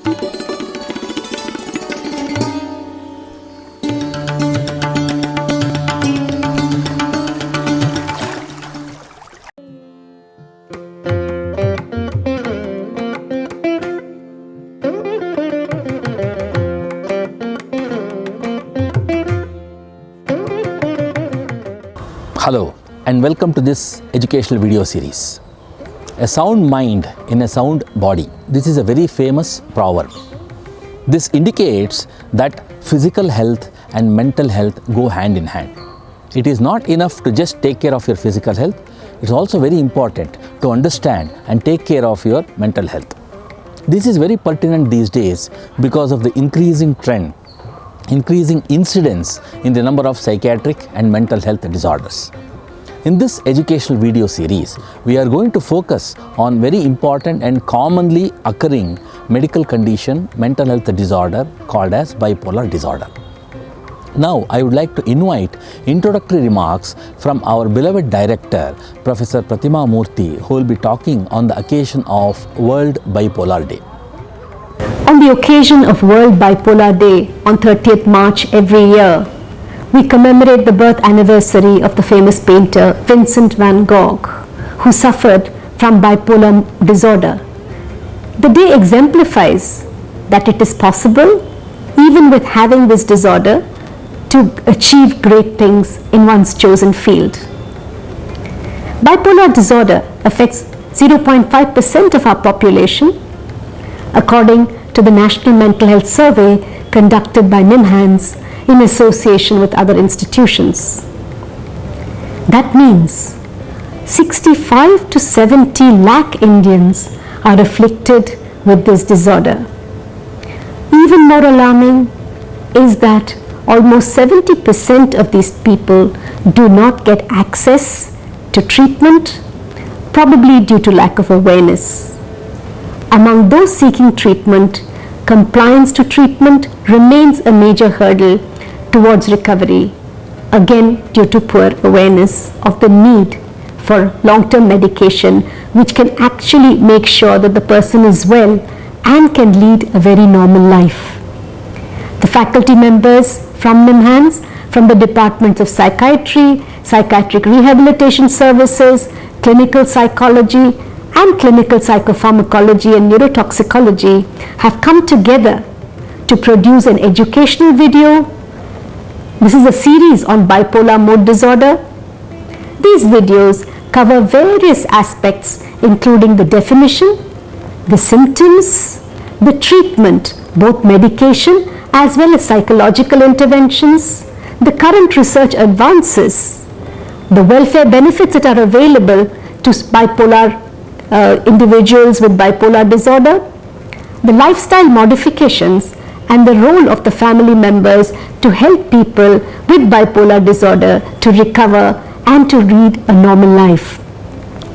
Hello and welcome to this educational video series. A sound mind in a sound body. This is a very famous proverb. This indicates that physical health and mental health go hand in hand. It is not enough to just take care of your physical health. It's also very important to understand and take care of your mental health. This is very pertinent these days because of the increasing incidence in the number of psychiatric and mental health disorders. In this educational video series, we are going to focus on very important and commonly occurring medical condition, mental health disorder called as bipolar disorder. Now, I would like to invite introductory remarks from our beloved director, Professor Pratima Murthy, who will be talking on the occasion of World Bipolar Day. On the occasion of World Bipolar Day on 30th March every year, we commemorate the birth anniversary of the famous painter Vincent van Gogh, who suffered from bipolar disorder. The day exemplifies that it is possible, even with having this disorder, to achieve great things in one's chosen field. Bipolar disorder affects 0.5% of our population, according to the National Mental Health Survey conducted by NIMHANS in association with other institutions. That means 65 to 70 lakh Indians are afflicted with this disorder. Even more alarming is that almost 70% of these people do not get access to treatment, probably due to lack of awareness. Among those seeking treatment, compliance to treatment remains a major hurdle towards recovery, again due to poor awareness of the need for long-term medication, which can actually make sure that the person is well and can lead a very normal life. The faculty members from NIMHANS, from the Departments of Psychiatry, Psychiatric Rehabilitation Services, Clinical Psychology, and Clinical Psychopharmacology and Neurotoxicology have come together to produce an educational video. This is a series on bipolar mood disorder. These videos cover various aspects, including the definition, the symptoms, the treatment, both medication as well as psychological interventions, the current research advances, the welfare benefits that are available to bipolar individuals with bipolar disorder, the lifestyle modifications, and the role of the family members to help people with bipolar disorder to recover and to lead a normal life.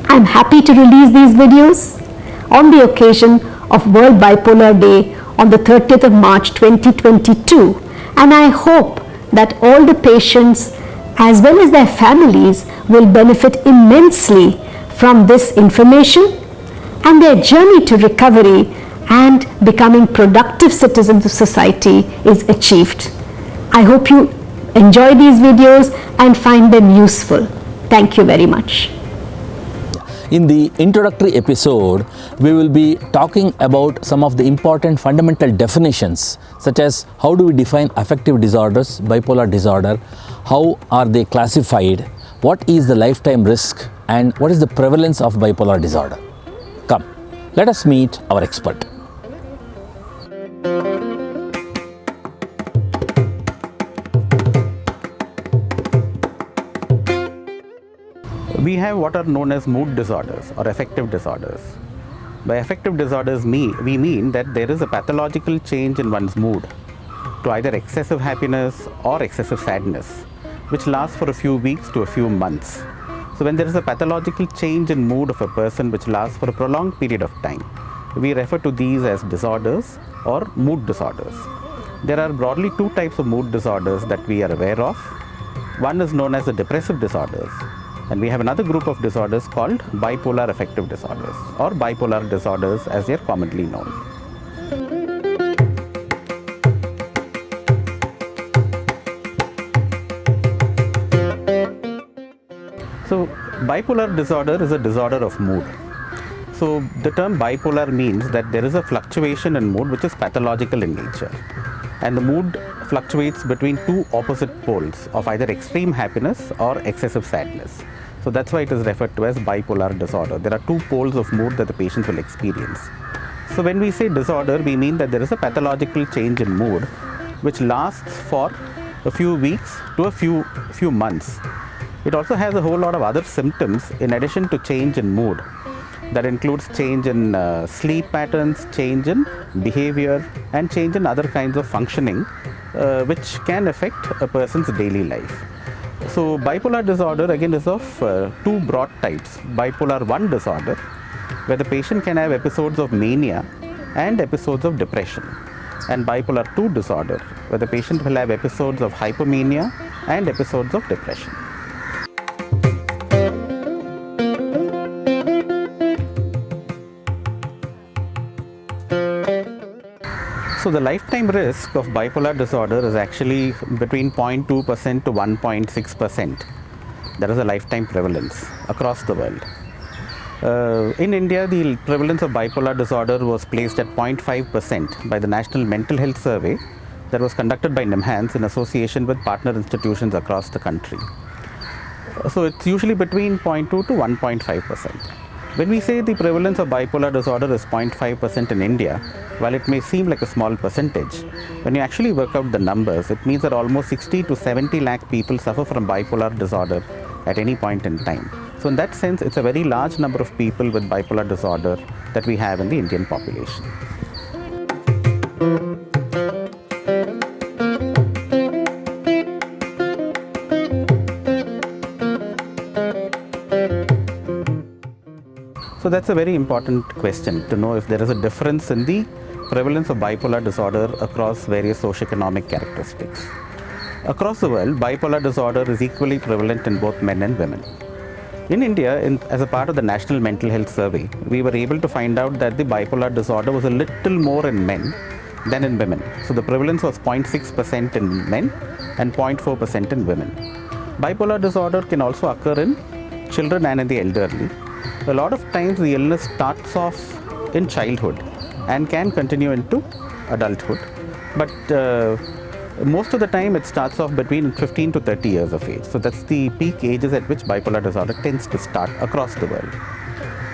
I am happy to release these videos on the occasion of World Bipolar Day on the 30th of March 2022, and I hope that all the patients as well as their families will benefit immensely from this information, and their journey to recovery and becoming productive citizens of society is achieved. I hope you enjoy these videos and find them useful. Thank you very much. In the introductory episode, we will be talking about some of the important fundamental definitions, such as how do we define affective disorders, bipolar disorder, how are they classified, what is the lifetime risk, and what is the prevalence of bipolar disorder. Come, let us meet our expert. We have what are known as mood disorders or affective disorders. By affective disorders, we mean that there is a pathological change in one's mood to either excessive happiness or excessive sadness, which lasts for a few weeks to a few months. So when there is a pathological change in mood of a person which lasts for a prolonged period of time, we refer to these as disorders or mood disorders. There are broadly two types of mood disorders that we are aware of. One is known as the depressive disorders, and we have another group of disorders called bipolar affective disorders or bipolar disorders as they are commonly known. bipolar disorder is a disorder of mood. So the term bipolar means that there is a fluctuation in mood which is pathological in nature. And the mood fluctuates between two opposite poles of either extreme happiness or excessive sadness. So that's why it is referred to as bipolar disorder. There are two poles of mood that the patient will experience. So when we say disorder, we mean that there is a pathological change in mood which lasts for a few weeks to a few months. It also has a whole lot of other symptoms in addition to change in mood. That includes change in sleep patterns, change in behavior, and change in other kinds of functioning, which can affect a person's daily life. So bipolar disorder again is of two broad types. Bipolar 1 disorder, where the patient can have episodes of mania and episodes of depression. And bipolar 2 disorder, where the patient will have episodes of hypomania and episodes of depression. So the lifetime risk of bipolar disorder is actually between 0.2% to 1.6%. That is a lifetime prevalence across the world. In India, the prevalence of bipolar disorder was placed at 0.5% by the National Mental Health Survey that was conducted by NIMHANS in association with partner institutions across the country. So it's usually between 0.2 to 1.5%. When we say the prevalence of bipolar disorder is 0.5% in India, while it may seem like a small percentage, when you actually work out the numbers, it means that almost 60 to 70 lakh people suffer from bipolar disorder at any point in time. So in that sense, it's a very large number of people with bipolar disorder that we have in the Indian population. So that's a very important question, to know if there is a difference in the prevalence of bipolar disorder across various socioeconomic characteristics. Across the world, bipolar disorder is equally prevalent in both men and women. In India, as a part of the National Mental Health Survey, we were able to find out that the bipolar disorder was a little more in men than in women. So the prevalence was 0.6% in men and 0.4% in women. Bipolar disorder can also occur in children and in the elderly. A lot of times the illness starts off in childhood and can continue into adulthood, but most of the time it starts off between 15 to 30 years of age. So that's the peak ages at which bipolar disorder tends to start across the world.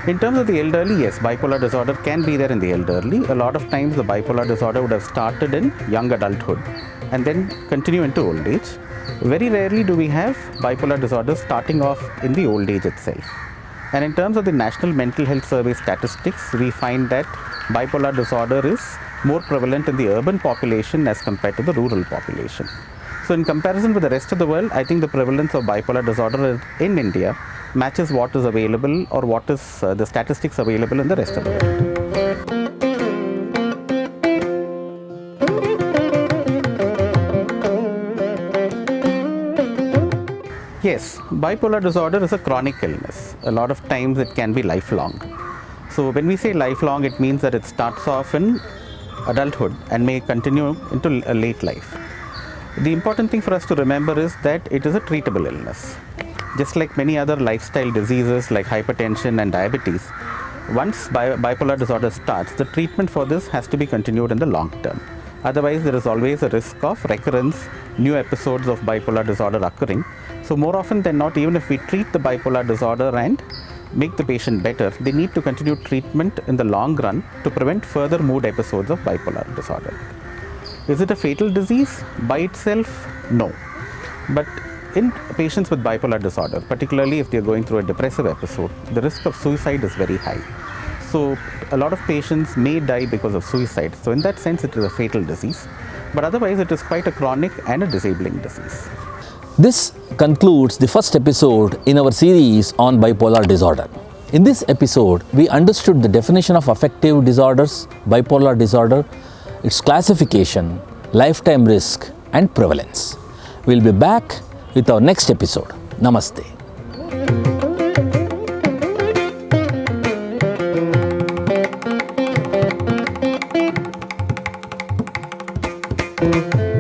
In terms of the elderly, yes, bipolar disorder can be there in the elderly. A lot of times the bipolar disorder would have started in young adulthood and then continue into old age. Very rarely do we have bipolar disorder starting off in the old age itself. And in terms of the National Mental Health Survey statistics, we find that bipolar disorder is more prevalent in the urban population as compared to the rural population. So in comparison with the rest of the world, I think the prevalence of bipolar disorder in India matches what is available or what is the statistics available in the rest of the world. Yes, bipolar disorder is a chronic illness. A lot of times it can be lifelong. So when we say lifelong, it means that it starts off in adulthood and may continue into a late life. The important thing for us to remember is that it is a treatable illness. Just like many other lifestyle diseases like hypertension and diabetes, once bipolar disorder starts, the treatment for this has to be continued in the long term. Otherwise, there is always a risk of recurrence, new episodes of bipolar disorder occurring. So more often than not, even if we treat the bipolar disorder and make the patient better, they need to continue treatment in the long run to prevent further mood episodes of bipolar disorder. Is it a fatal disease? By itself, no. But in patients with bipolar disorder, particularly if they are going through a depressive episode, the risk of suicide is very high. So a lot of patients may die because of suicide. So in that sense, it is a fatal disease. But otherwise, it is quite a chronic and a disabling disease. This concludes the first episode in our series on bipolar disorder. In this episode, we understood the definition of affective disorders, bipolar disorder, its classification, lifetime risk, and prevalence. We'll be back with our next episode. Namaste. Thank you.